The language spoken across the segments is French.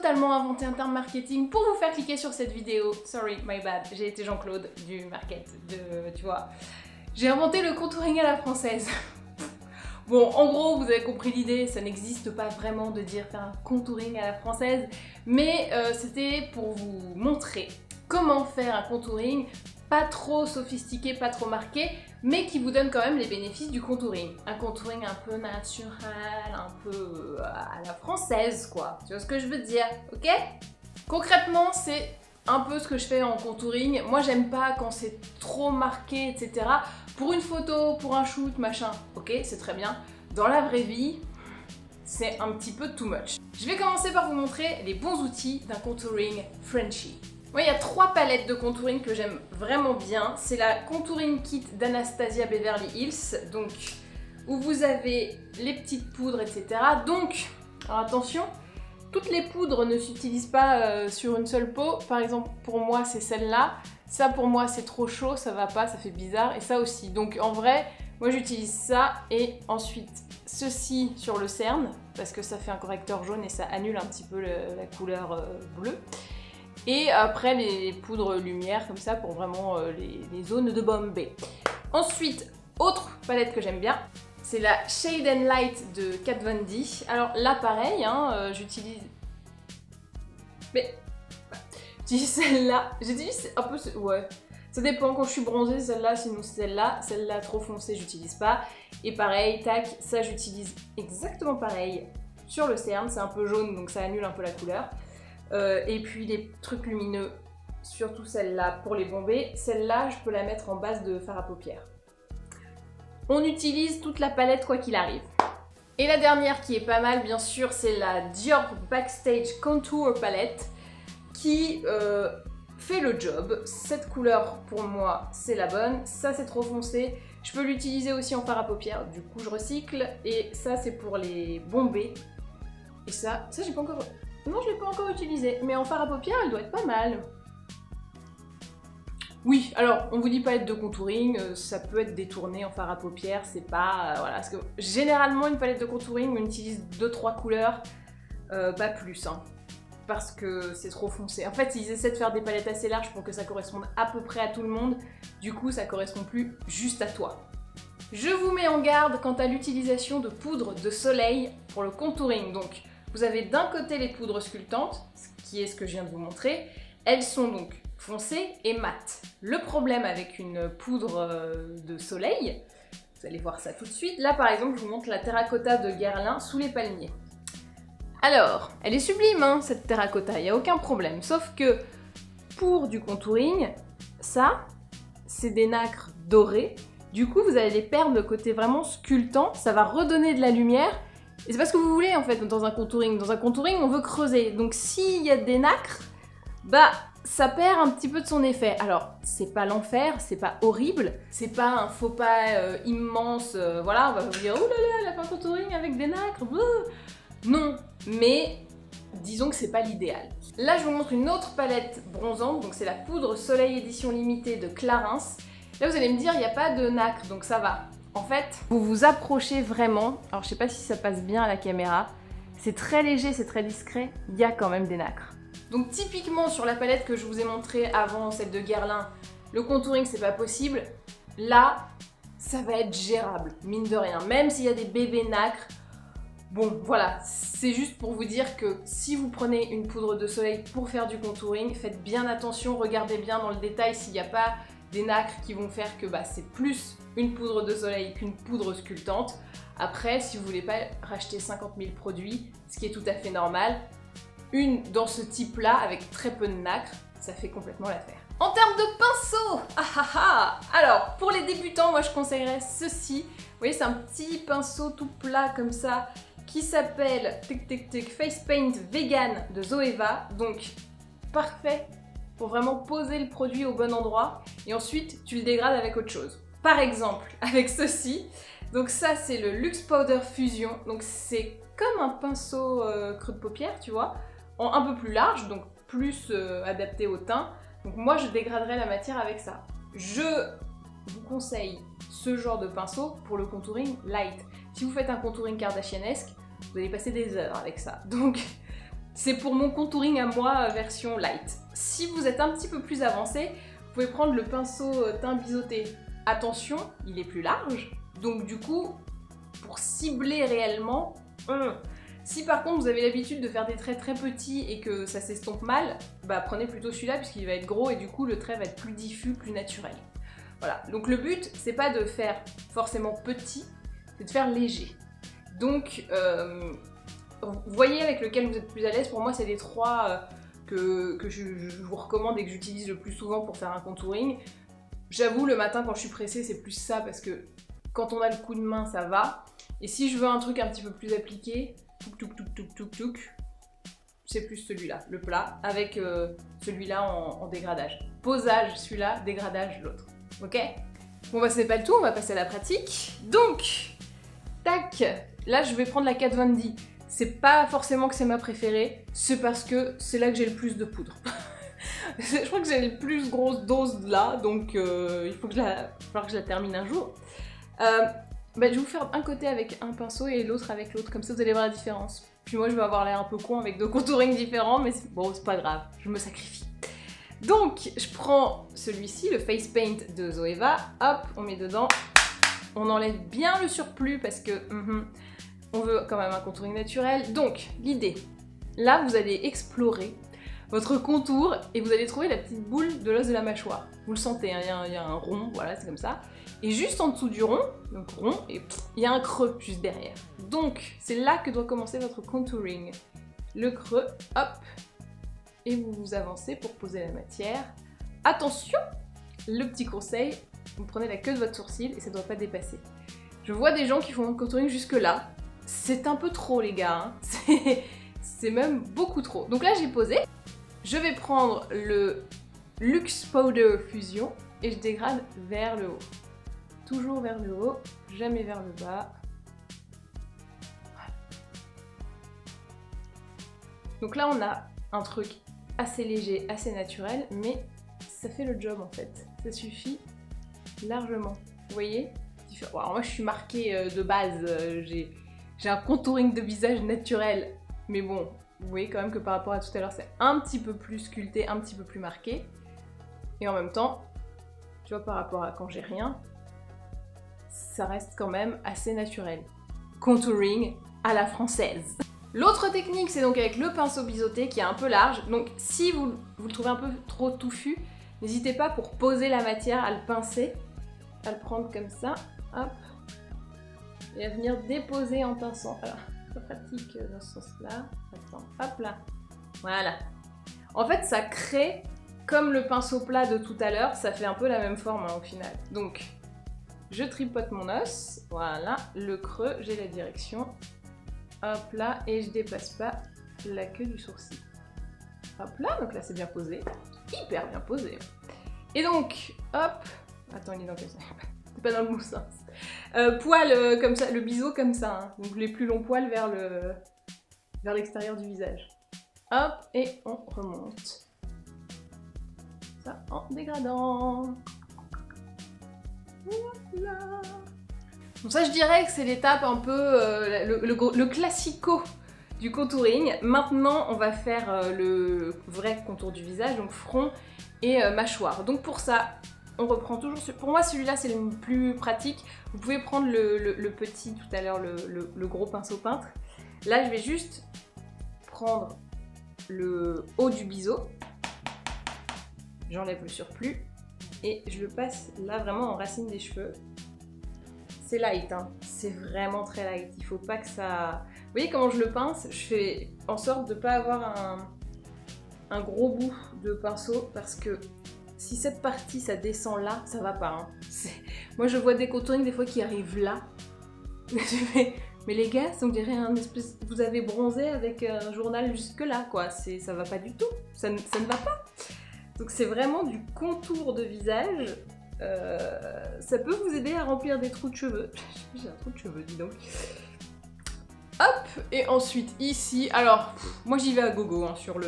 totalement inventé un terme marketing pour vous faire cliquer sur cette vidéo. Sorry, my bad, j'ai été Jean-Claude du market, tu vois. J'ai inventé le contouring à la française. Bon, en gros, vous avez compris l'idée, ça n'existe pas vraiment de dire faire un contouring à la française, mais c'était pour vous montrer comment faire un contouring pas trop sophistiqué, pas trop marqué, mais qui vous donne quand même les bénéfices du contouring. Un contouring un peu naturel, un peu à la française, quoi. Tu vois ce que je veux dire, ok? Concrètement, c'est un peu ce que je fais en contouring. Moi, j'aime pas quand c'est trop marqué, etc. Pour une photo, pour un shoot, machin, ok, c'est très bien. Dans la vraie vie, c'est un petit peu too much. Je vais commencer par vous montrer les bons outils d'un contouring Frenchy. Moi, il y a 3 palettes de contouring que j'aime vraiment bien. C'est la Contouring Kit d'Anastasia Beverly Hills, donc où vous avez les petites poudres, etc. Donc, alors attention, toutes les poudres ne s'utilisent pas sur une seule peau. Par exemple, pour moi, c'est celle-là. Ça, pour moi, c'est trop chaud, ça va pas, ça fait bizarre. Et ça aussi. Donc, en vrai, moi, j'utilise ça. Et ensuite, ceci sur le cerne, parce que ça fait un correcteur jaune et ça annule un petit peu la couleur bleue. Et après, les poudres lumière, comme ça, pour vraiment les zones de Bombay. Ensuite, autre palette que j'aime bien, c'est la Shade and Light de Kat Von D. Alors là, pareil, hein, j'utilise... Mais... j'utilise celle-là. J'utilise un peu... Ouais. Ça dépend, quand je suis bronzée, celle-là, sinon celle-là. Celle-là, trop foncée, j'utilise pas. Et pareil, tac, ça, j'utilise exactement pareil sur le cerne. C'est un peu jaune, donc ça annule un peu la couleur. Et puis les trucs lumineux, surtout celle-là pour les bombés. Celle-là, je peux la mettre en base de fard à paupières. On utilise toute la palette quoi qu'il arrive. Et la dernière qui est pas mal, bien sûr, c'est la Dior Backstage Contour Palette qui fait le job. Cette couleur, pour moi, c'est la bonne. Ça, c'est trop foncé. Je peux l'utiliser aussi en fard à paupières, du coup, je recycle. Et ça, c'est pour les bombés. Et ça j'ai pas encore... Non, je l'ai pas encore utilisé, mais en fard à paupières, elle doit être pas mal. Oui, alors, on vous dit palette de contouring, ça peut être détourné en fard à paupières, c'est pas... voilà, parce que généralement, une palette de contouring, on utilise 2-3 couleurs, pas plus, hein, parce que c'est trop foncé. En fait, ils essaient de faire des palettes assez larges pour que ça corresponde à peu près à tout le monde, du coup, ça correspond plus juste à toi. Je vous mets en garde quant à l'utilisation de poudre de soleil pour le contouring, donc... Vous avez d'un côté les poudres sculptantes, qui est ce que je viens de vous montrer. Elles sont donc foncées et mates. Le problème avec une poudre de soleil, vous allez voir ça tout de suite. Là par exemple, je vous montre la terracotta de Guerlain sous les palmiers. Alors, elle est sublime hein, cette terracotta, il n'y a aucun problème. Sauf que pour du contouring, ça, c'est des nacres dorées. Du coup, vous allez les perdre le côté vraiment sculptant, ça va redonner de la lumière. Et c'est pas ce que vous voulez en fait dans un contouring. Dans un contouring, on veut creuser. Donc s'il y a des nacres, bah ça perd un petit peu de son effet. Alors, c'est pas l'enfer, c'est pas horrible, c'est pas un faux pas immense, voilà, on va vous dire « Oh là là, elle a fait un contouring avec des nacres !» Non, mais disons que c'est pas l'idéal. Là, je vous montre une autre palette bronzante, donc c'est la poudre Soleil édition limitée de Clarins. Là, vous allez me dire, il n'y a pas de nacre, donc ça va. En fait, vous vous approchez vraiment, alors je sais pas si ça passe bien à la caméra, c'est très léger, c'est très discret, il y a quand même des nacres. Donc typiquement sur la palette que je vous ai montrée avant, celle de Guerlain, le contouring c'est pas possible, là, ça va être gérable, mine de rien, même s'il y a des bébés nacres. Bon, voilà, c'est juste pour vous dire que si vous prenez une poudre de soleil pour faire du contouring, faites bien attention, regardez bien dans le détail s'il n'y a pas des nacres qui vont faire que bah, c'est plus une poudre de soleil qu'une poudre sculptante. Après, si vous voulez pas racheter 50 000 produits, ce qui est tout à fait normal, une dans ce type-là, avec très peu de nacres, ça fait complètement l'affaire. En termes de pinceau, alors, pour les débutants, moi je conseillerais ceci. Vous voyez, c'est un petit pinceau tout plat comme ça, qui s'appelle Face Paint Vegan de Zoeva. Donc, parfait pour vraiment poser le produit au bon endroit et ensuite tu le dégrades avec autre chose. Par exemple avec ceci, donc ça c'est le Luxe Powder Fusion, donc c'est comme un pinceau creux de paupière tu vois, un peu plus large, donc plus adapté au teint. Donc moi je dégraderais la matière avec ça. Je vous conseille ce genre de pinceau pour le contouring light. Si vous faites un contouring kardashianesque, vous allez passer des heures avec ça. Donc c'est pour mon contouring à moi version light. Si vous êtes un petit peu plus avancé, vous pouvez prendre le pinceau teint biseauté. Attention, il est plus large, donc du coup, pour cibler réellement, si par contre vous avez l'habitude de faire des traits très petits et que ça s'estompe mal, bah prenez plutôt celui-là puisqu'il va être gros et du coup le trait va être plus diffus, plus naturel. Voilà, donc le but, c'est pas de faire forcément petit, c'est de faire léger. Donc, vous voyez avec lequel vous êtes plus à l'aise. Pour moi, c'est les trois que je vous recommande et que j'utilise le plus souvent pour faire un contouring. J'avoue, le matin, quand je suis pressée, c'est plus ça parce que quand on a le coup de main, ça va. Et si je veux un truc un petit peu plus appliqué, c'est plus celui-là, le plat, avec celui-là en dégradage. Posage, celui-là, dégradage, l'autre. Ok? Bon bah c'est pas le tout, on va passer à la pratique. Donc, tac, là je vais prendre la Kat Von D. C'est pas forcément que c'est ma préférée, c'est parce que c'est là que j'ai le plus de poudre. Je crois que j'ai le plus grosse dose là, donc il faut que falloir que je la termine un jour. Bah, je vais vous faire un côté avec un pinceau et l'autre avec l'autre, comme ça vous allez voir la différence. Puis moi je vais avoir l'air un peu con avec deux contourings différents, mais bon c'est pas grave, je me sacrifie. Donc, je prends celui-ci, le Face Paint de Zoeva, hop, on met dedans, on enlève bien le surplus parce que on veut quand même un contouring naturel. Donc, l'idée, là vous allez explorer votre contour et vous allez trouver la petite boule de l'os de la mâchoire. Vous le sentez, hein, il y a un rond, voilà, c'est comme ça. Et juste en dessous du rond, donc rond, et il y a un creux juste derrière. Donc, c'est là que doit commencer votre contouring. Le creux, hop, et vous avancez pour poser la matière. Attention, le petit conseil, vous prenez la queue de votre sourcil et ça ne doit pas dépasser. Je vois des gens qui font un contouring jusque là. C'est un peu trop les gars, hein. C'est même beaucoup trop. Donc là j'ai posé. Je vais prendre le Luxe Powder Fusion et je dégrade vers le haut. Toujours vers le haut, jamais vers le bas. Voilà. Donc là on a un truc assez léger, assez naturel, mais ça fait le job en fait. Ça suffit largement. Vous voyez? Alors moi je suis marquée de base, j'ai un contouring de visage naturel, mais bon, vous voyez quand même que par rapport à tout à l'heure c'est un petit peu plus sculpté, un petit peu plus marqué. Et en même temps, tu vois, par rapport à quand j'ai rien, ça reste quand même assez naturel. Contouring à la française. L'autre technique, c'est donc avec le pinceau biseauté qui est un peu large. Donc si vous le trouvez un peu trop touffu, n'hésitez pas pour poser la matière à le pincer, à le prendre comme ça, hop, et à venir déposer en pinçant. Alors, pas pratique dans ce sens-là. Attends, hop là. Voilà. En fait, ça crée, comme le pinceau plat de tout à l'heure, ça fait un peu la même forme hein, au final. Donc, je tripote mon os, voilà, le creux, j'ai la direction. Hop là, et je dépasse pas la queue du sourcil. Hop là, donc là c'est bien posé, hyper bien posé. Et donc, hop, attends, il est dans quel sens? C'est pas dans le bon sens. Poil comme ça, le biseau comme ça, hein. Donc les plus longs poils vers l'extérieur du visage. Hop, et on remonte. Ça en dégradant. Voilà. Donc ça je dirais que c'est l'étape un peu le classico du contouring. Maintenant on va faire le vrai contour du visage, donc front et mâchoire. Donc pour ça, on reprend toujours, pour moi celui-là c'est le plus pratique. Vous pouvez prendre le petit tout à l'heure, le gros pinceau peintre. Là je vais juste prendre le haut du biseau, j'enlève le surplus et je le passe là vraiment en racine des cheveux. C'est light, hein. C'est vraiment très light, il faut pas que ça... Vous voyez comment je le pince? Je fais en sorte de ne pas avoir un gros bout de pinceau parce que si cette partie ça descend là, ça va pas. Hein. Moi je vois des contourings des fois qui arrivent là. Mais les gars, on dirait un espèce... Vous avez bronzé avec un journal jusque là quoi, ça va pas du tout, ça ne va pas. Donc c'est vraiment du contour de visage. Ça peut vous aider à remplir des trous de cheveux. J'ai un trou de cheveux, dis donc. Hop, et ensuite ici, alors moi j'y vais à gogo hein, sur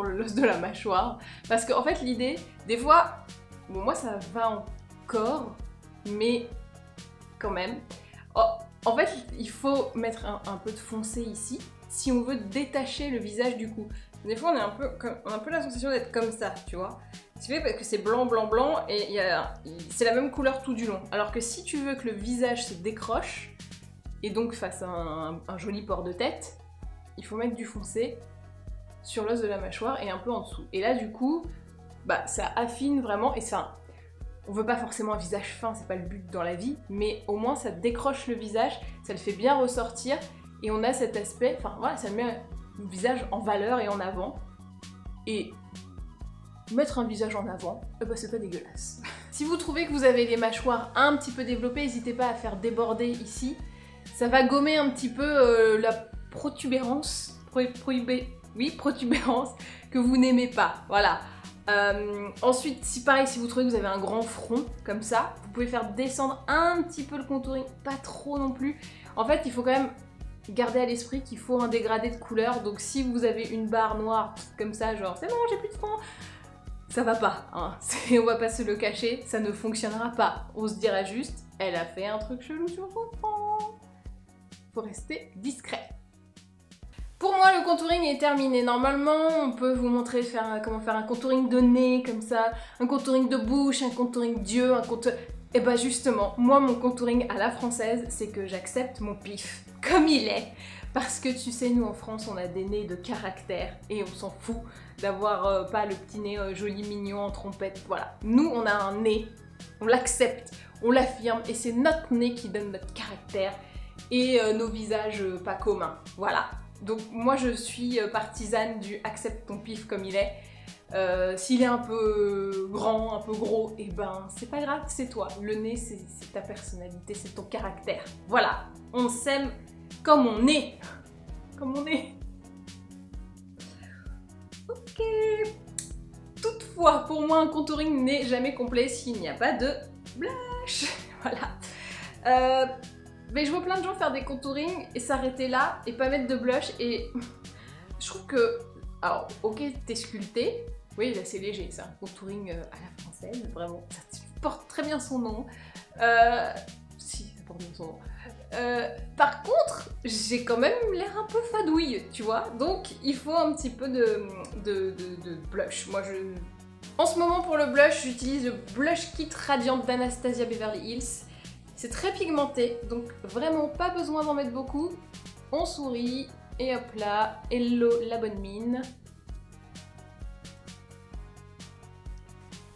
l'os de la mâchoire, parce qu'en fait l'idée, des fois, bon moi ça va encore, mais quand même. Oh, En fait, il faut mettre un peu de foncé ici si on veut détacher le visage du cou. Des fois, on a un peu la sensation d'être comme ça, tu vois. C'est fait parce que c'est blanc, blanc, blanc et c'est la même couleur tout du long. Alors que si tu veux que le visage se décroche et donc fasse un joli port de tête, il faut mettre du foncé sur l'os de la mâchoire et un peu en dessous. Et là, du coup, bah, ça affine vraiment et ça... On veut pas forcément un visage fin, c'est pas le but dans la vie, mais au moins ça décroche le visage, ça le fait bien ressortir et on a cet aspect, enfin voilà, ça met le visage en valeur et en avant. Et mettre un visage en avant, bah c'est pas dégueulasse. Si vous trouvez que vous avez les mâchoires un petit peu développées, n'hésitez pas à faire déborder ici. Ça va gommer un petit peu la protubérance, protubérance que vous n'aimez pas, voilà. Ensuite, si pareil, si vous trouvez que vous avez un grand front comme ça, vous pouvez faire descendre un petit peu le contouring, pas trop non plus. En fait, il faut quand même garder à l'esprit qu'il faut un dégradé de couleur. Donc si vous avez une barre noire comme ça, genre c'est bon, j'ai plus de front, ça va pas, hein. On va pas se le cacher, ça ne fonctionnera pas. On se dira juste, elle a fait un truc chelou sur son front. Faut rester discret. Pour moi, le contouring est terminé. Normalement, on peut vous montrer comment faire un contouring de nez, comme ça, un contouring de bouche, un contouring d'yeux, un contouring... Et bah justement, moi, mon contouring à la française, c'est que j'accepte mon pif, comme il est. Parce que tu sais, nous en France, on a des nez de caractère, et on s'en fout d'avoir pas le petit nez joli, mignon, en trompette, voilà. Nous, on a un nez, on l'accepte, on l'affirme, et c'est notre nez qui donne notre caractère, et nos visages pas communs, voilà. Donc moi je suis partisane du accepte ton pif comme il est. S'il est un peu grand, un peu gros, et ben c'est pas grave, c'est toi. Le nez c'est ta personnalité, c'est ton caractère. Voilà, on s'aime comme on est. Comme on est. Ok. Toutefois, pour moi un contouring n'est jamais complet s'il n'y a pas de blush. Voilà. Mais je vois plein de gens faire des contourings et s'arrêter là et pas mettre de blush et je trouve que... Alors, ok, t'es sculpté, oui là c'est léger, c'est un contouring à la française, vraiment, ça porte très bien son nom. Si, ça porte bien son nom. Par contre, j'ai quand même l'air un peu fadouille, tu vois, donc il faut un petit peu de blush. Moi, en ce moment pour le blush, j'utilise le Blush Kit Radiant d'Anastasia Beverly Hills. C'est très pigmenté, donc vraiment pas besoin d'en mettre beaucoup. On sourit, et hop là, hello la bonne mine.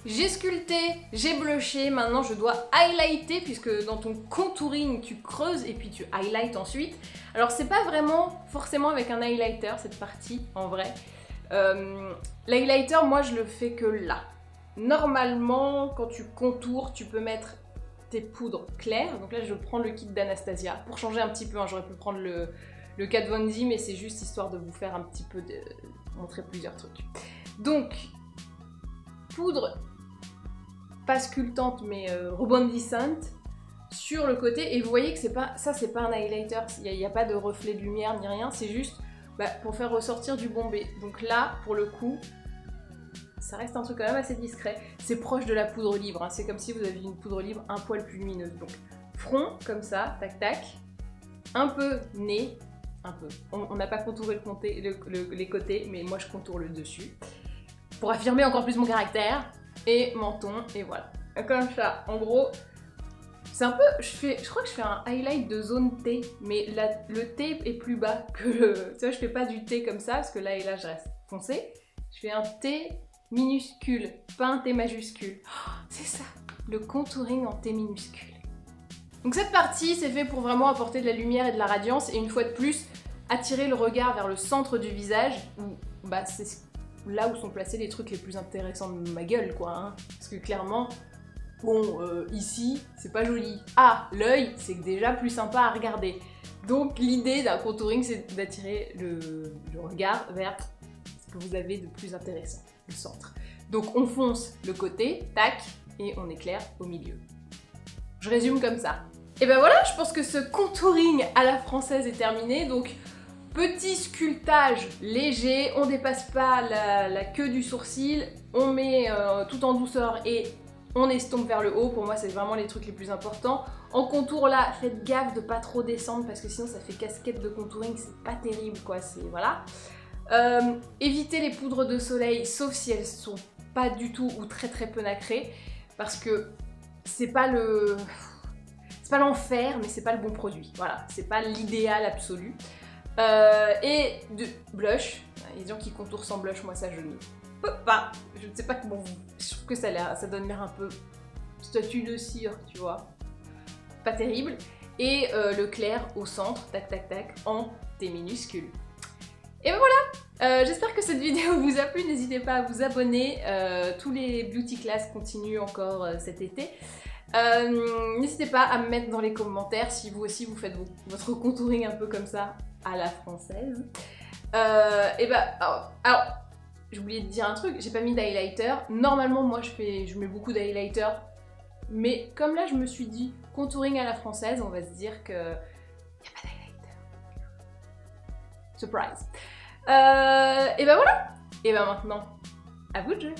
J'ai sculpté, j'ai blushé, maintenant je dois highlighter, puisque dans ton contouring tu creuses et puis tu highlights ensuite. Alors c'est pas vraiment forcément avec un highlighter cette partie, en vrai. L'highlighter, moi je le fais que là. Normalement, quand tu contours, tu peux mettre tes poudres claires. Donc là, je prends le kit d'Anastasia pour changer un petit peu. Hein. J'aurais pu prendre le Kat Von D, mais c'est juste histoire de vous faire un petit peu montrer plusieurs trucs. Donc, poudre pas sculptante, mais rebondissante sur le côté. Et vous voyez que c'est pas un highlighter. Il n'y a pas de reflet de lumière ni rien. C'est juste pour faire ressortir du bombé. Donc là, pour le coup, ça reste un truc quand même assez discret. C'est proche de la poudre libre, hein. C'est comme si vous aviez une poudre libre un poil plus lumineuse. Donc front, comme ça, tac tac. Un peu nez, un peu. On n'a pas contouré les côtés, mais moi je contourne le dessus. Pour affirmer encore plus mon caractère. Et menton, et voilà. Comme ça, en gros, c'est un peu... Je crois que je fais un highlight de zone T, mais le T est plus bas que le... Tu vois, je fais pas du T comme ça, parce que là et là je reste foncé. Je fais un T minuscule, pas un T majuscule. Oh, c'est ça, le contouring en T minuscule. Donc cette partie, c'est fait pour vraiment apporter de la lumière et de la radiance, et une fois de plus, attirer le regard vers le centre du visage, où c'est là où sont placés les trucs les plus intéressants de ma gueule, quoi. Hein. Parce que clairement, bon, ici, c'est pas joli. Ah, l'œil, c'est déjà plus sympa à regarder. Donc l'idée d'un contouring, c'est d'attirer le regard vers ce que vous avez de plus intéressant, le centre. Donc on fonce le côté, tac, et on éclaire au milieu. Je résume comme ça. Et ben voilà, je pense que ce contouring à la française est terminé. Donc petit sculptage léger, on dépasse pas la queue du sourcil, on met tout en douceur et on estompe vers le haut, pour moi c'est vraiment les trucs les plus importants. En contour là, faites gaffe de pas trop descendre parce que sinon ça fait casquette de contouring, c'est pas terrible quoi, c'est voilà. Évitez les poudres de soleil sauf si elles sont pas du tout ou très peu nacrées parce que c'est pas l'enfer mais c'est pas le bon produit, voilà, c'est pas l'idéal absolu. Et de blush, les gens qui contourent sans blush, moi ça je ne peux pas, je ne sais pas comment je trouve que ça donne l'air un peu statue de cire, tu vois, pas terrible. Et le clair au centre, tac tac tac, en T minuscule. Et ben voilà, j'espère que cette vidéo vous a plu, n'hésitez pas à vous abonner, tous les beauty class continuent encore cet été. N'hésitez pas à me mettre dans les commentaires si vous aussi vous faites votre contouring un peu comme ça à la française. Et bah, alors j'ai oublié de dire un truc, j'ai pas mis d'highlighter. Normalement moi je mets beaucoup d'highlighter, mais comme là je me suis dit contouring à la française, on va se dire que y a pas d'highlighter. Surprise. Et bah voilà. Et bah maintenant, à vous de jouer.